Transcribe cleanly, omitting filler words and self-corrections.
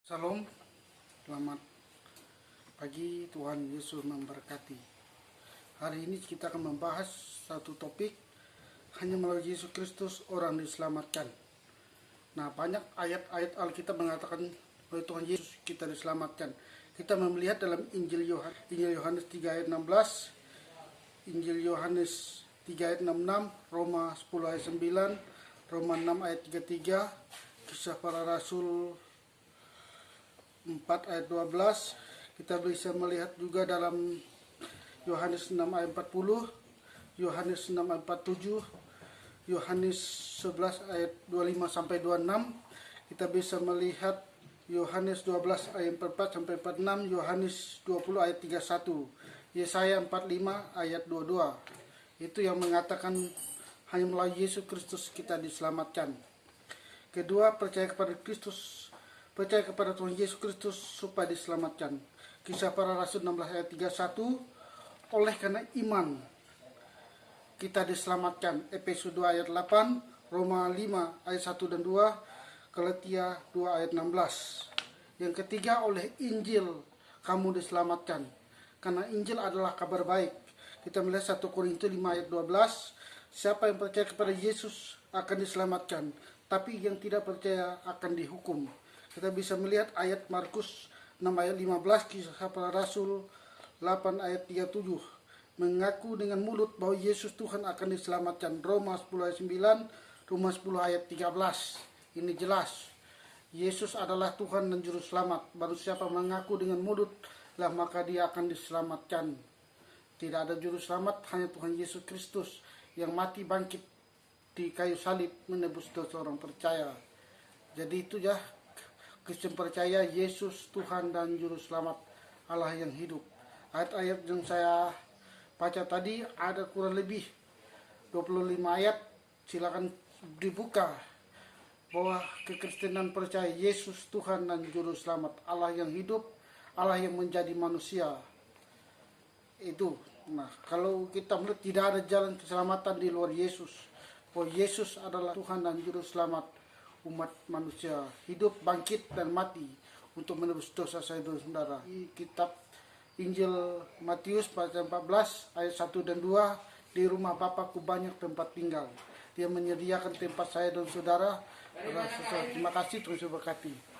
Salam, selamat pagi, Tuhan Yesus memberkati. Hari ini kita akan membahas satu topik, hanya melalui Yesus Kristus orang diselamatkan. Nah, banyak ayat-ayat Alkitab mengatakan oleh Tuhan Yesus kita diselamatkan. Kita melihat dalam Injil Yohanes 3 ayat 16, Injil Yohanes 3 ayat 66, Roma 10 ayat 9, Roma 6 ayat 33, Kisah Para Rasul 4 ayat 12. Kita bisa melihat juga dalam Yohanes 6 ayat 40, Yohanes 6 ayat 47, Yohanes 11 ayat 25 sampai 26. Kita bisa melihat Yohanes 12 ayat 44 sampai 46, Yohanes 20 ayat 31, Yesaya 45 ayat 22. Itu yang mengatakan hanya melalui Yesus Kristus kita diselamatkan. Kedua, percaya kepada Kristus, percaya kepada Tuhan Yesus Kristus supaya diselamatkan. Kisah Para Rasul 16 ayat 31, oleh karena iman kita diselamatkan. Efesus 2 ayat 8, Roma 5 ayat 1 dan 2, Galatia 2 ayat 16. Yang ketiga, oleh Injil kamu diselamatkan. Karena Injil adalah kabar baik. Kita melihat 1 Korintus 5 ayat 12, siapa yang percaya kepada Yesus akan diselamatkan, tapi yang tidak percaya akan dihukum. Kita bisa melihat ayat Markus 6 ayat 15, Kisah Para Rasul 8 ayat 37. Mengaku dengan mulut bahwa Yesus Tuhan akan diselamatkan. Roma 10 ayat 9, Roma 10 ayat 13. Ini jelas, Yesus adalah Tuhan dan Juru Selamat. Baru siapa mengaku dengan mulut, lah maka dia akan diselamatkan. Tidak ada Juru Selamat, hanya Tuhan Yesus Kristus yang mati bangkit di kayu salib menebus dosa orang percaya. Jadi itu ya, Kristen percaya Yesus Tuhan dan Juru Selamat, Allah yang hidup. Ayat-ayat yang saya baca tadi ada kurang lebih 25 ayat. Silakan dibuka bahwa kekristenan percaya Yesus Tuhan dan Juru Selamat, Allah yang hidup, Allah yang menjadi manusia. Itu. Nah, kalau kita melihat tidak ada jalan keselamatan di luar Yesus, bahwa Yesus adalah Tuhan dan Juru Selamat umat manusia, hidup, bangkit, dan mati untuk menebus dosa saya dan saudara. Di kitab Injil Matius pasal 14 ayat 1 dan 2, di rumah Bapakku banyak tempat tinggal. Dia menyediakan tempat saya dan saudara. Terima kasih, Tuhan berkati.